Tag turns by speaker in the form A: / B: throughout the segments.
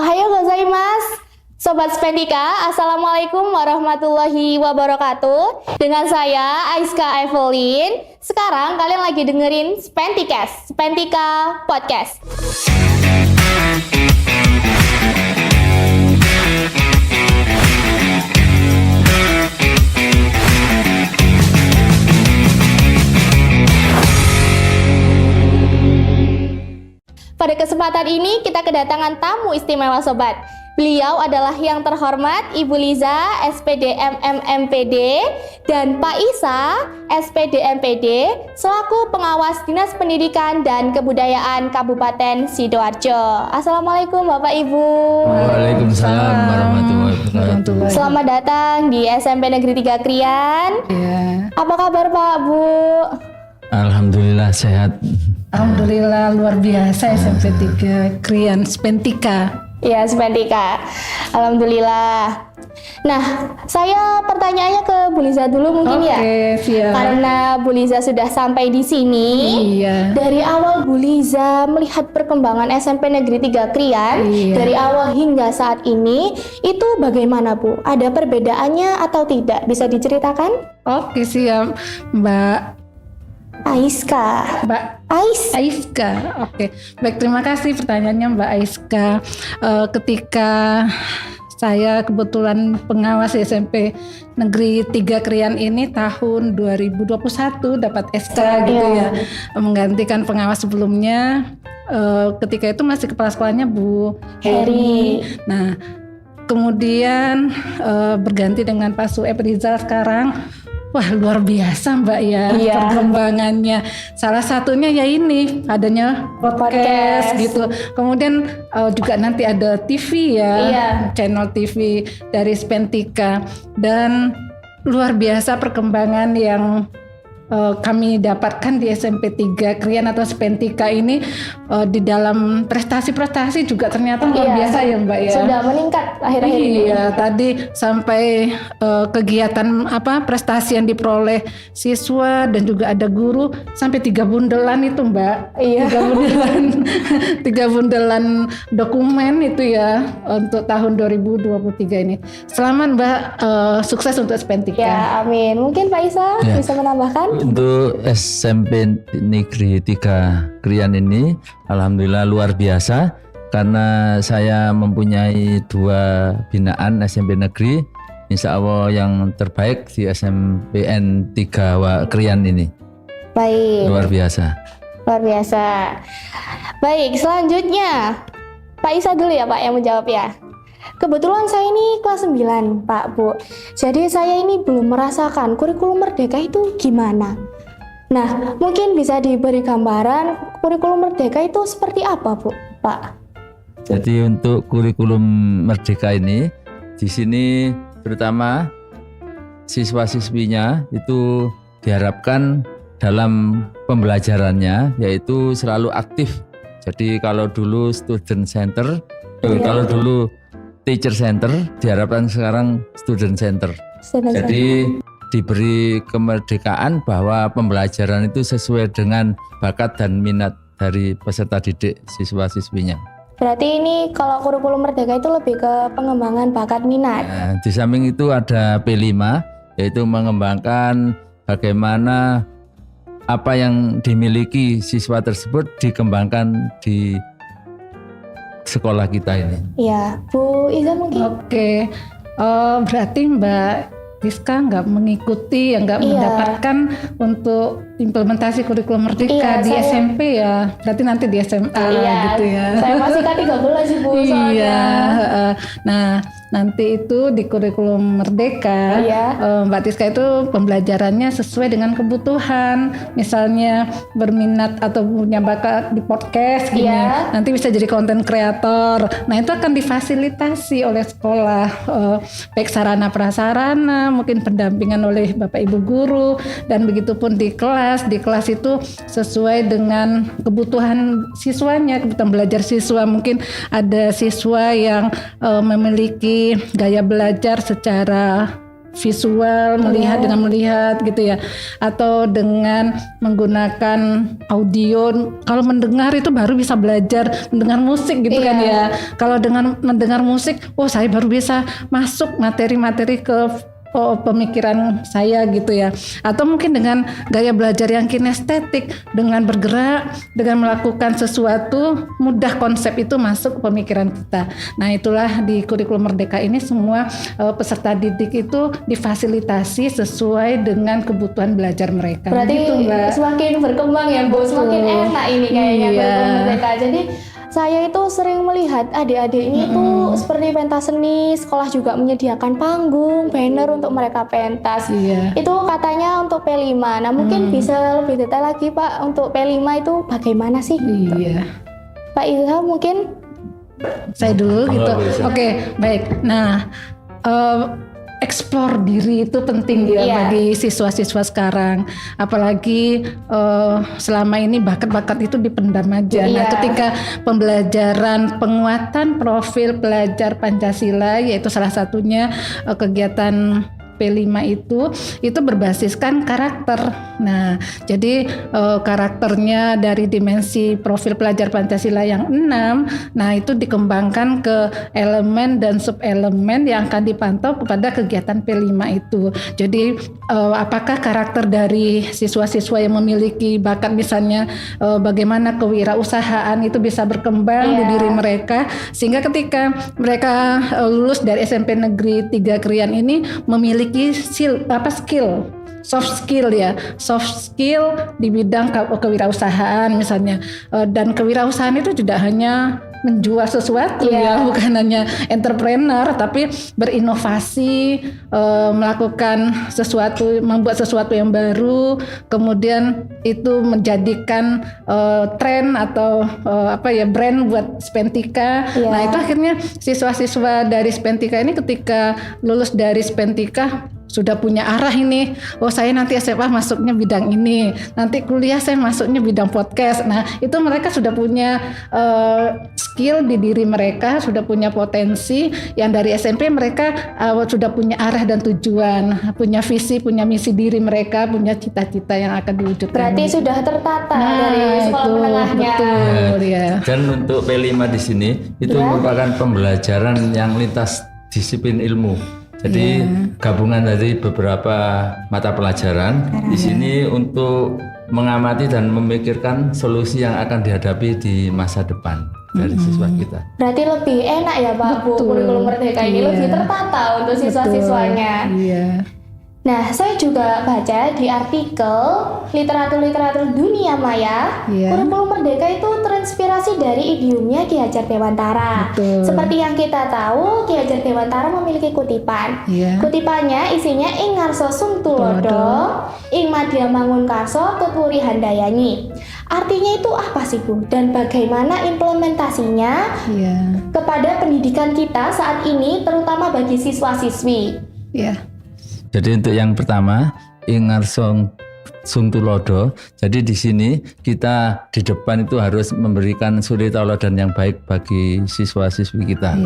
A: Ohayo gozaimasu, Sobat Spentika, Assalamualaikum warahmatullahi wabarakatuh. Dengan saya, Aiska Evelyn. Sekarang kalian lagi dengerin Spentikast, Spentika Podcast. Pada kesempatan ini kita kedatangan tamu istimewa sobat. Beliau adalah yang terhormat Ibu Liza, SPD MMPD, dan Pak Isa, SPD MPD, selaku pengawas Dinas Pendidikan dan Kebudayaan Kabupaten Sidoarjo. Assalamualaikum Bapak Ibu.
B: Waalaikumsalam warahmatullahi wabarakatuh.
A: Selamat datang di SMP Negeri 3 Krian.
C: Ya.
A: Apa kabar Pak, Bu?
B: Alhamdulillah sehat.
C: Alhamdulillah luar biasa SMP 3 Krian Spentika.
A: Ya, Spentika. Alhamdulillah. Nah, saya pertanyaannya ke Bu Liza dulu mungkin ya.
C: Oke, siap.
A: Karena Bu Liza sudah sampai di sini.
C: Iya.
A: Dari awal Bu Liza melihat perkembangan SMP Negeri 3 Krian,
C: Iya.
A: dari awal hingga saat ini, itu bagaimana Bu? Ada perbedaannya atau tidak? Bisa diceritakan?
C: Oke, siap Mbak
A: Aiska.
C: Aiska. Oke. Baik, terima kasih pertanyaannya Mbak Aiska. Ketika saya kebetulan pengawas SMP Negeri 3 Krian ini tahun 2021 dapat SK gitu ya, menggantikan pengawas sebelumnya. Ketika itu masih kepala sekolahnya Bu Heri. Nah, kemudian berganti dengan Pak Sueb Rizal sekarang. Wah, luar biasa Mbak ya, perkembangannya. Salah satunya ya ini adanya podcast gitu. Kemudian juga nanti ada TV ya, channel TV dari Spentika, dan luar biasa perkembangan yang kami dapatkan di SMP 3 Krian atau Spentika ini. Di dalam prestasi-prestasi juga ternyata luar biasa ya Mbak ya.
A: Sudah meningkat akhir-akhir ini.
C: Iya, tadi sampai kegiatan prestasi yang diperoleh siswa dan juga ada guru sampai 3 bundelan itu Mbak. Iya. 3 bundelan dokumen itu ya untuk tahun 2023 ini. Selamat Mbak, sukses untuk Spentika.
A: Ya, amin. Mungkin Pak Isa bisa menambahkan?
B: Untuk SMP Negeri 3 Krian ini alhamdulillah luar biasa karena saya mempunyai 2 binaan SMP negeri, insya Allah yang terbaik di SMPN 3 Krian ini.
A: Baik.
B: Luar biasa.
A: Luar biasa. Baik, selanjutnya Pak Isa dulu ya Pak yang menjawab ya. Kebetulan saya ini kelas 9 Pak Bu. Jadi saya ini belum merasakan kurikulum merdeka itu gimana. Nah, mungkin bisa diberi gambaran kurikulum merdeka itu seperti apa Bu, Pak?
B: Jadi untuk kurikulum merdeka ini di sini terutama siswa-siswinya itu diharapkan dalam pembelajarannya yaitu selalu aktif. Jadi kalau dulu student center, kalau dulu teacher center, diharapkan sekarang student center. Jadi diberi kemerdekaan bahwa pembelajaran itu sesuai dengan bakat dan minat dari peserta didik siswa-siswinya.
A: Berarti ini kalau kurikulum merdeka itu lebih ke pengembangan bakat minat.
B: Nah, di samping itu ada P5, yaitu mengembangkan bagaimana apa yang dimiliki siswa tersebut dikembangkan di sekolah kita ini.
A: Ya, Bu Iza mungkin.
C: Oke, berarti Mbak Rizka nggak mengikuti, nggak mendapatkan untuk implementasi kurikulum merdeka di SMP ya. Berarti nanti di SMA gitu ya.
A: Saya masih K13 sih Bu soalnya.
C: Iya. Nah, nanti itu di kurikulum merdeka, Mbak Rizka itu pembelajarannya sesuai dengan kebutuhan. Misalnya berminat atau punya bakat di podcast gini, nanti bisa jadi konten kreator. Nah, itu akan difasilitasi oleh sekolah, baik sarana prasarana, mungkin pendampingan oleh Bapak Ibu guru, dan begitupun di kelas. Di kelas itu sesuai dengan kebutuhan siswanya, kebutuhan belajar siswa. Mungkin ada siswa yang memiliki gaya belajar secara visual, melihat dengan melihat gitu ya, atau dengan menggunakan audio. Kalau mendengar itu baru bisa belajar mendengar musik gitu kan ya. Kalau dengan mendengar musik, saya baru bisa masuk materi-materi ke pemikiran saya gitu ya. Atau mungkin dengan gaya belajar yang kinestetik, dengan bergerak, dengan melakukan sesuatu, mudah konsep itu masuk ke pemikiran kita. Nah, itulah di kurikulum Merdeka ini semua peserta didik itu difasilitasi sesuai dengan kebutuhan belajar mereka.
A: Berarti
C: gitu, Mbak.
A: semakin berkembang ya Bu, semakin enak ini kayaknya kurikulum Merdeka. Jadi saya itu sering melihat adik-adik ini tuh seperti pentas seni, sekolah juga menyediakan panggung, banner untuk mereka pentas. Itu katanya untuk P5. Nah, mungkin bisa lebih detail lagi Pak, untuk P5 itu bagaimana sih? Pak Ilham mungkin?
C: Saya dulu gitu. Oke, baik. Nah, eksplor diri itu penting ya bagi siswa-siswa sekarang, apalagi selama ini bakat-bakat itu dipendam aja. Nah, ketika pembelajaran penguatan profil pelajar Pancasila, yaitu salah satunya kegiatan P5 itu berbasiskan karakter. Nah, jadi karakternya dari dimensi profil pelajar Pancasila yang 6, nah itu dikembangkan ke elemen dan subelemen yang akan dipantau kepada kegiatan P5 itu. Jadi apakah karakter dari siswa-siswa yang memiliki bakat, misalnya bagaimana kewirausahaan itu bisa berkembang di diri mereka, sehingga ketika mereka lulus dari SMP Negeri 3 Krian ini memiliki skill, soft skill di bidang kewirausahaan misalnya, dan kewirausahaan itu tidak hanya menjual sesuatu bukan hanya entrepreneur, tapi berinovasi, melakukan sesuatu, membuat sesuatu yang baru, kemudian itu menjadikan tren atau brand buat Spentika. Nah, itu akhirnya siswa-siswa dari Spentika ini ketika lulus dari Spentika sudah punya arah ini. Saya nanti SMA masuknya bidang ini, nanti kuliah saya masuknya bidang podcast. Nah, itu mereka sudah punya skill di diri mereka, sudah punya potensi yang dari SMP mereka sudah punya arah dan tujuan, punya visi, punya misi diri mereka, punya cita-cita yang akan diwujudkan.
A: Berarti sudah tertata dari sekolah menengahnya.
C: Betul, ya.
B: Dan untuk P5 di sini itu merupakan pembelajaran yang lintas disiplin ilmu. Jadi gabungan dari beberapa mata pelajaran di sini untuk mengamati dan memikirkan solusi yang akan dihadapi di masa depan dari siswa kita.
A: Berarti lebih enak ya Pak Bu, kurikulum Merdeka ini lebih tertata untuk siswa-siswanya. Nah, saya juga baca di artikel literatur dunia maya, kurikulum Merdeka itu terinspirasi dari idiomnya Ki Hajar Dewantara. Seperti yang kita tahu, Ki Hajar Dewantara memiliki kutipan. Kutipannya isinya ing ngarso sung tulodo, ing madya mangun karso tutwuri handayani. Artinya itu apa sih Bu? Dan bagaimana implementasinya kepada pendidikan kita saat ini, terutama bagi siswa-siswi?
B: Jadi untuk yang pertama, ingar sung tulodo. Jadi di sini kita di depan itu harus memberikan suri tauladan yang baik bagi siswa-siswi kita.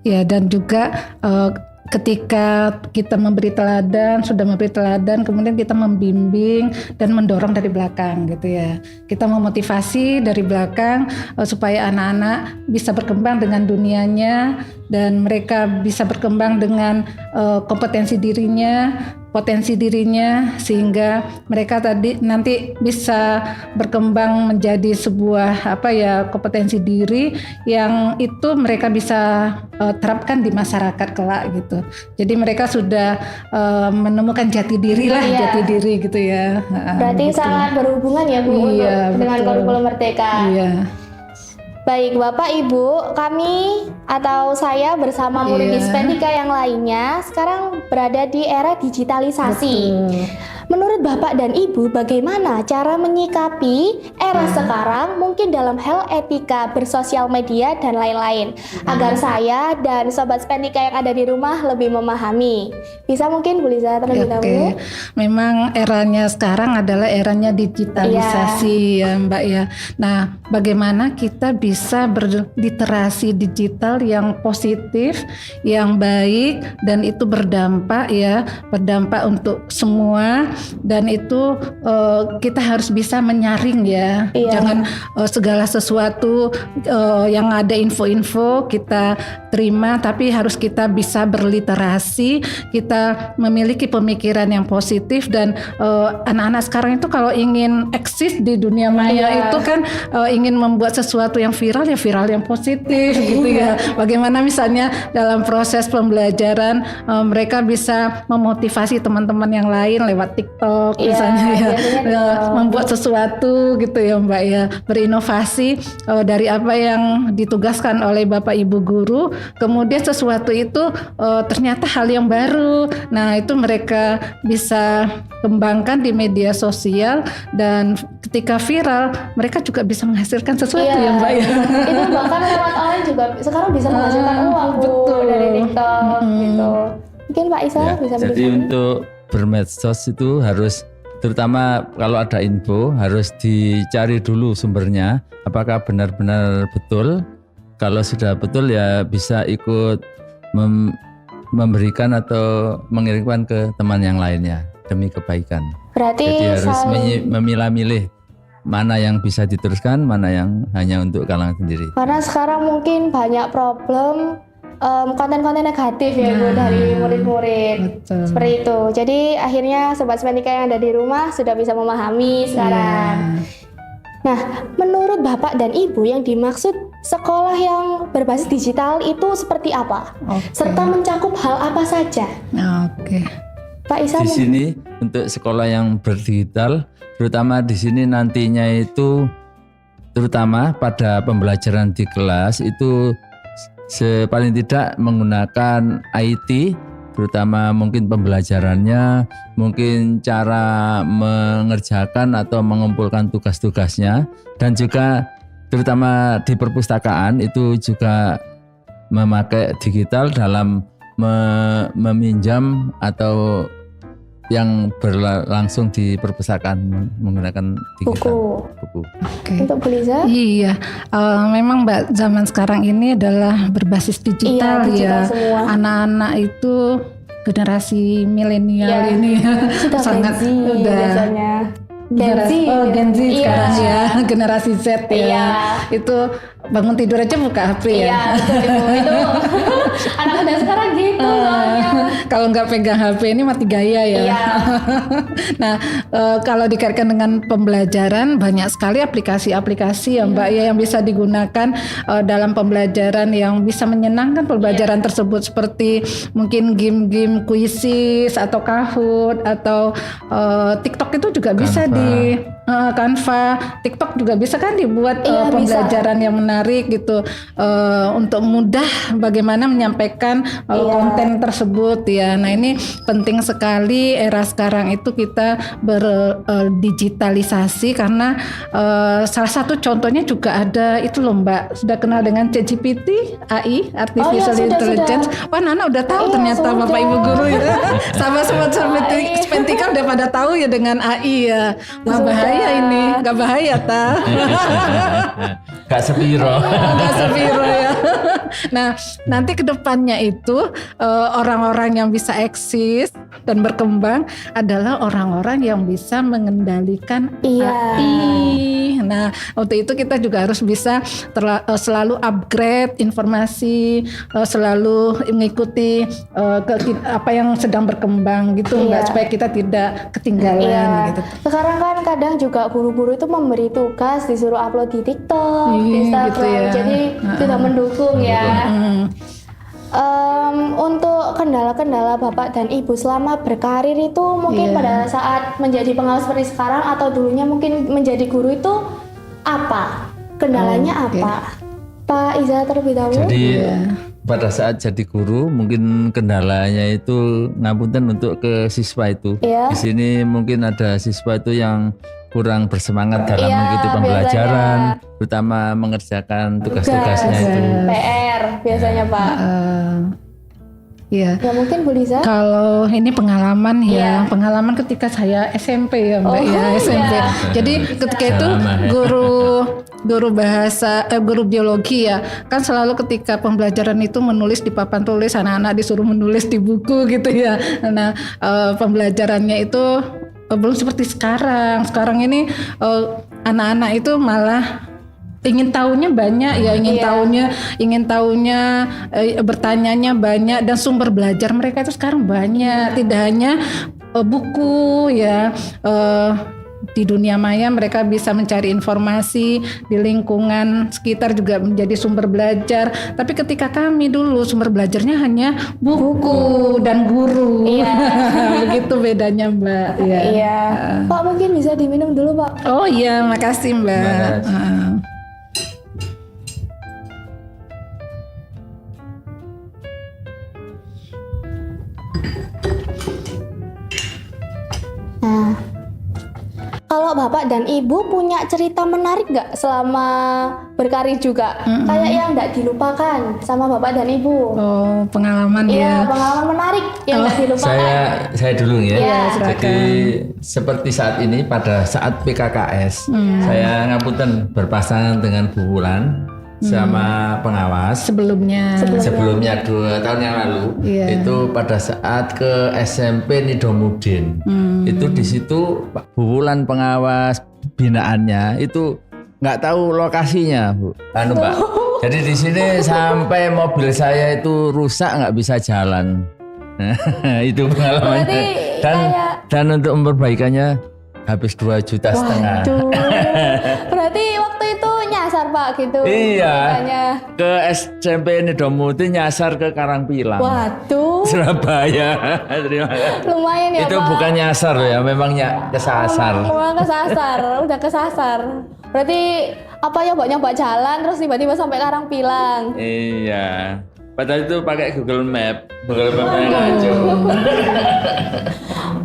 C: Dan juga ketika kita sudah memberi teladan, kemudian kita membimbing dan mendorong dari belakang gitu ya. Kita memotivasi dari belakang supaya anak-anak bisa berkembang dengan dunianya dan mereka bisa berkembang dengan kompetensi dirinya, potensi dirinya, sehingga mereka nanti bisa berkembang menjadi sebuah kompetensi diri yang itu mereka bisa terapkan di masyarakat kelak gitu. Jadi mereka sudah menemukan jati diri jati diri gitu ya.
A: Berarti sangat berhubungan ya Bu dengan kurikulum Merdeka. Baik Bapak Ibu, kami atau saya bersama murid di Spentika yang lainnya sekarang berada di era digitalisasi. menurut Bapak dan Ibu bagaimana cara menyikapi era sekarang mungkin dalam hal etika bersosial media dan lain-lain agar saya dan Sobat Spentika yang ada di rumah lebih memahami. Bisa mungkin Bu Liza terlebih dahulu?
C: Memang eranya sekarang adalah eranya digitalisasi ya Mbak ya. Nah, bagaimana kita bisa berliterasi digital yang positif, yang baik dan itu berdampak untuk semua, dan itu kita harus bisa menyaring ya. Jangan segala sesuatu yang ada info-info kita terima, tapi harus kita bisa berliterasi, kita memiliki pemikiran yang positif. Dan anak-anak sekarang itu kalau ingin eksis di dunia maya itu kan ingin membuat sesuatu yang viral, ya viral yang positif gitu ya. Bagaimana misalnya dalam proses pembelajaran mereka bisa memotivasi teman-teman yang lain lewat TikTok misalnya membuat sesuatu gitu ya Mbak ya, berinovasi dari apa yang ditugaskan oleh Bapak Ibu guru, kemudian sesuatu itu ternyata hal yang baru. Nah, itu mereka bisa kembangkan di media sosial, dan ketika viral mereka juga bisa menghasilkan sesuatu ya Mbak ya.
A: Itu bahkan lewat online juga sekarang bisa menghasilkan uang dari TikTok gitu. Mungkin Pak Isa bisa
B: jadi
A: berikan.
B: untuk bermedsos itu harus, terutama kalau ada info harus dicari dulu sumbernya apakah benar-benar betul. Kalau sudah betul ya bisa ikut memberikan atau mengirimkan ke teman yang lainnya demi kebaikan.
A: Berarti
B: jadi harus memilah-milih mana yang bisa diteruskan, mana yang hanya untuk kalangan sendiri.
A: Karena sekarang mungkin banyak problem konten-konten negatif ya Bu dari murid-murid. Seperti itu. Jadi akhirnya Sobat Spentika yang ada di rumah sudah bisa memahami sekarang. Nah, menurut Bapak dan Ibu yang dimaksud sekolah yang berbasis digital itu seperti apa? Serta mencakup hal apa saja? Pak Isa.
B: Di sini untuk sekolah yang berdigital, terutama di sini nantinya itu, terutama pada pembelajaran di kelas itu paling tidak menggunakan IT, terutama mungkin pembelajarannya, mungkin cara mengerjakan atau mengumpulkan tugas-tugasnya, dan juga terutama di perpustakaan itu juga memakai digital dalam meminjam atau yang berlangsung di perpustakaan menggunakan digital buku.
A: Untuk Bu Liza?
C: Iya, memang Mbak, zaman sekarang ini adalah berbasis digital,
A: digital
C: ya.
A: Semua.
C: Anak-anak itu generasi milenial ini sangat
A: biasanya. Gen Z
C: sekarang ya, generasi Z ya. Itu bangun tidur aja buka HP ya.
A: Itu anak muda sekarang gitu soalnya.
C: Kalau nggak pegang HP ini mati gaya ya. Nah, kalau dikaitkan dengan pembelajaran, banyak sekali aplikasi-aplikasi ya Mbak ya yang bisa digunakan dalam pembelajaran yang bisa menyenangkan pembelajaran tersebut, seperti mungkin game-game kuisis atau Kahoot atau TikTok itu juga bisa di Canva, TikTok juga bisa kan dibuat pembelajaran yang menarik gitu, untuk mudah bagaimana menyampaikan konten tersebut ya. Nah, ini penting sekali era sekarang itu kita berdigitalisasi, karena salah satu contohnya juga ada itu loh Mbak, sudah kenal dengan ChatGPT, AI, Artificial Intelligence. Wah, Nana udah tahu ternyata sudah. Bapak Ibu guru ya. Sahabat-sahabat Spentika udah pada tahu ya dengan AI ya. Nggak bahaya ini, nggak bahaya ta?
B: Gak sepiro.
C: Gak sepiro ya. Nah, nanti kedepannya itu orang-orang yang bisa eksis dan berkembang adalah orang-orang yang bisa mengendalikan AI. Nah, untuk itu kita juga harus bisa selalu upgrade informasi, selalu mengikuti apa yang sedang berkembang gitu Mbak, supaya kita tidak ketinggalan gitu.
A: Sekarang kan kadang juga guru-guru itu memberi tugas disuruh upload di TikTok, di Instagram, gitu ya. Jadi tidak mendukung ya. Untuk kendala-kendala Bapak dan Ibu selama berkarir itu mungkin pada saat menjadi pengawas seperti sekarang atau dulunya mungkin menjadi guru itu apa? Kendalanya apa? Pak Iza terlebih dahulu.
B: Jadi pada saat jadi guru mungkin kendalanya itu ngapunten untuk ke siswa itu.
A: Iya.
B: Di sini mungkin ada siswa itu yang kurang bersemangat dalam
A: Iya,
B: mengikuti pembelajaran, terutama mengerjakan tugas-tugasnya itu.
A: PR biasanya Pak.
C: Ya.
A: Ya mungkin Bu Liza.
C: Kalau ini pengalaman
A: Iya.
C: pengalaman ketika saya SMP ya Mbak
A: Oh,
C: ya SMP.
A: iya.
C: Jadi ketika itu
B: Sama, ya.
C: guru bahasa guru biologi ya kan selalu ketika pembelajaran itu menulis di papan tulis, anak-anak disuruh menulis di buku gitu ya. Nah pembelajarannya itu belum seperti sekarang. Sekarang ini anak-anak itu malah ingin tahunya banyak ya, ingin tahunya bertanyanya banyak, dan sumber belajar mereka itu sekarang banyak, tidak hanya buku ya. Di dunia maya mereka bisa mencari informasi, di lingkungan sekitar juga menjadi sumber belajar. Tapi ketika kami dulu sumber belajarnya hanya buku dan guru.
A: Iya.
C: Begitu bedanya Mbak. Ya.
A: Iya. Pak mungkin bisa diminum dulu Pak.
C: Oh iya, makasih Mbak.
A: Nah, kalau Bapak dan Ibu punya cerita menarik nggak selama berkarir juga? Kayak yang nggak dilupakan sama Bapak dan Ibu.
C: Oh, pengalaman
A: Iya,
C: ya.
A: pengalaman menarik yang nggak dilupakan.
B: Saya dulu ya.
A: Iya,
B: Jadi seperti saat ini pada saat PKKS, saya ngapunten berpasangan dengan Bu Wulan sama pengawas.
C: Sebelumnya.
B: Sebelumnya 2 tahun yang lalu itu pada saat ke SMP Nidomudin itu di situ Pak Bu Wulan pengawas binaannya itu nggak tahu lokasinya Bu, Mbak. Jadi di sini sampai mobil saya itu rusak nggak bisa jalan. Itu pengalamannya.
A: Berarti
B: Dan untuk memperbaikannya habis 2,5 juta.
A: Waduh. Berarti waktu itu nyasar Pak gitu.
B: Iya.
A: Ceritanya.
B: Ke SMP Nidomudin nyasar ke Karangpilang.
A: Waduh.
B: Surabaya. Terima kasih.
A: Lumayan ya
B: Itu
A: Pak.
B: bukan nyasar ya, memangnya kesasar.
A: Memang kesasar, udah kesasar. Berarti apa ya nyoba jalan terus tiba-tiba sampai Karangpilang.
B: Iya. Padahal itu pakai Google Map. Google Map yang ngaco.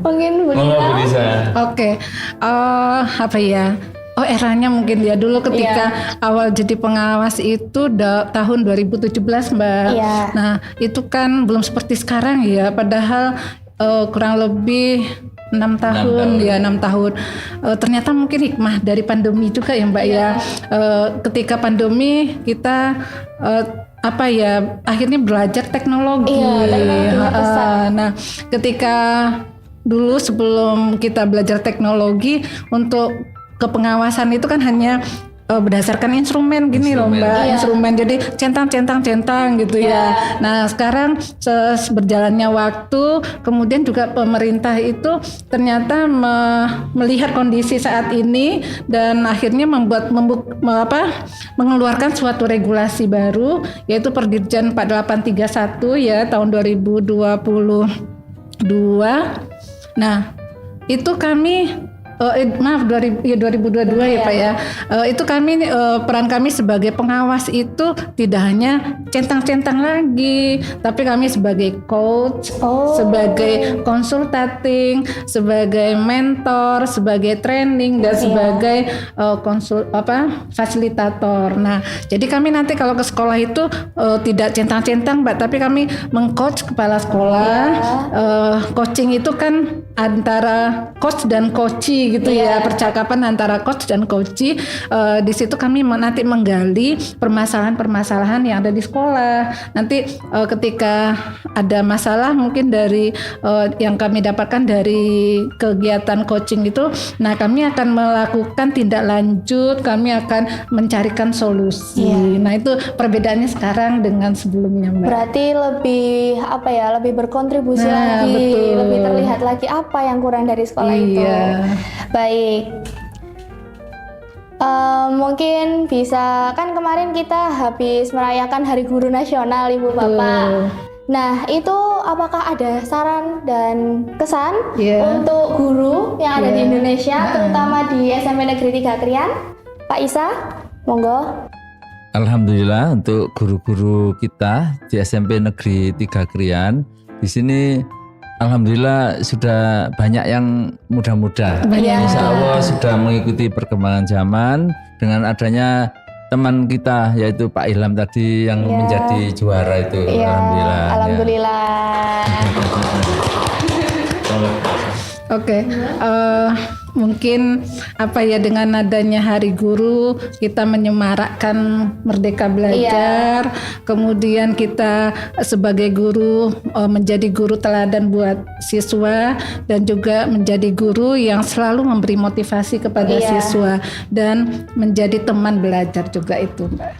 A: Mungkin Bu
B: Monggo Bu
A: Lisa.
B: Lisa.
C: Oke, apa ya? Oh eranya mungkin ya dulu ketika awal jadi pengawas itu tahun 2017 Mbak.
A: Iya.
C: Nah itu kan belum seperti sekarang ya. Padahal kurang lebih 6 tahun ya 6 tahun. Ternyata mungkin hikmah dari pandemi juga ya Mbak ya. Ketika pandemi kita apa ya akhirnya belajar teknologi.
A: Iya, teknologinya pesat.
C: Nah ketika dulu sebelum kita belajar teknologi untuk kepengawasan itu kan hanya berdasarkan instrumen gini loh Mbak, instrumen jadi centang gitu ya. Nah sekarang berjalannya waktu, kemudian juga pemerintah itu ternyata melihat kondisi saat ini dan akhirnya mengeluarkan suatu regulasi baru yaitu Perdirjen 4831 ya tahun 2022. Nah itu kami 2022 ya Pak ya. Itu kami peran kami sebagai pengawas itu tidak hanya centang-centang lagi, tapi kami sebagai coach, sebagai konsultating, sebagai mentor, sebagai training dan sebagai fasilitator. Nah, jadi kami nanti kalau ke sekolah itu tidak centang-centang Mbak, tapi kami mengcoach kepala sekolah. Coaching itu kan antara coach dan coachee gitu ya, percakapan antara coach dan coachee. Di situ kami nanti menggali permasalahan-permasalahan yang ada di sekolah. Nanti ketika ada masalah mungkin dari yang kami dapatkan dari kegiatan coaching itu, nah kami akan melakukan tindak lanjut, kami akan mencarikan solusi. Nah itu perbedaannya sekarang dengan sebelumnya Mbak.
A: Berarti lebih berkontribusi lagi,
C: betul.
A: lebih terlihat lagi apa yang kurang dari sekolah itu. Baik. Mungkin bisa kan kemarin kita habis merayakan Hari Guru Nasional Ibu Bapak. Nah itu apakah ada saran dan kesan untuk guru yang ada di Indonesia, terutama di SMP Negeri 3 Krian? Pak Isa, monggo.
B: Alhamdulillah untuk guru-guru kita di SMP Negeri 3 Krian di sini alhamdulillah sudah banyak yang muda-muda.
A: Iya.
B: Insya Allah sudah mengikuti perkembangan zaman dengan adanya teman kita yaitu Pak Ilham tadi yang menjadi juara itu.
A: Iya,
B: Alhamdulillah. Ya.
A: alhamdulillah.
C: Oke, mungkin apa ya dengan adanya Hari Guru kita menyemarakkan Merdeka Belajar, kemudian kita sebagai guru menjadi guru teladan buat siswa dan juga menjadi guru yang selalu memberi motivasi kepada siswa dan menjadi teman belajar juga itu, Mbak.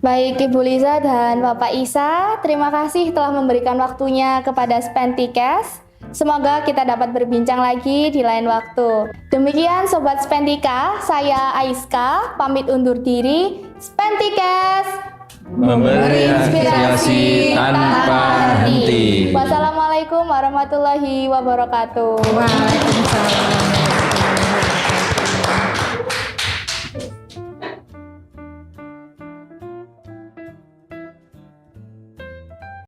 A: Baik Ibu Liza dan Bapak Isa, terima kasih telah memberikan waktunya kepada Spentikes. Semoga kita dapat berbincang lagi di lain waktu. Demikian Sobat Spentika, saya Aiska pamit undur diri. Spentikes
B: Memberi inspirasi tanpa henti.
A: Wassalamualaikum warahmatullahi wabarakatuh.
C: Waalaikumsalam.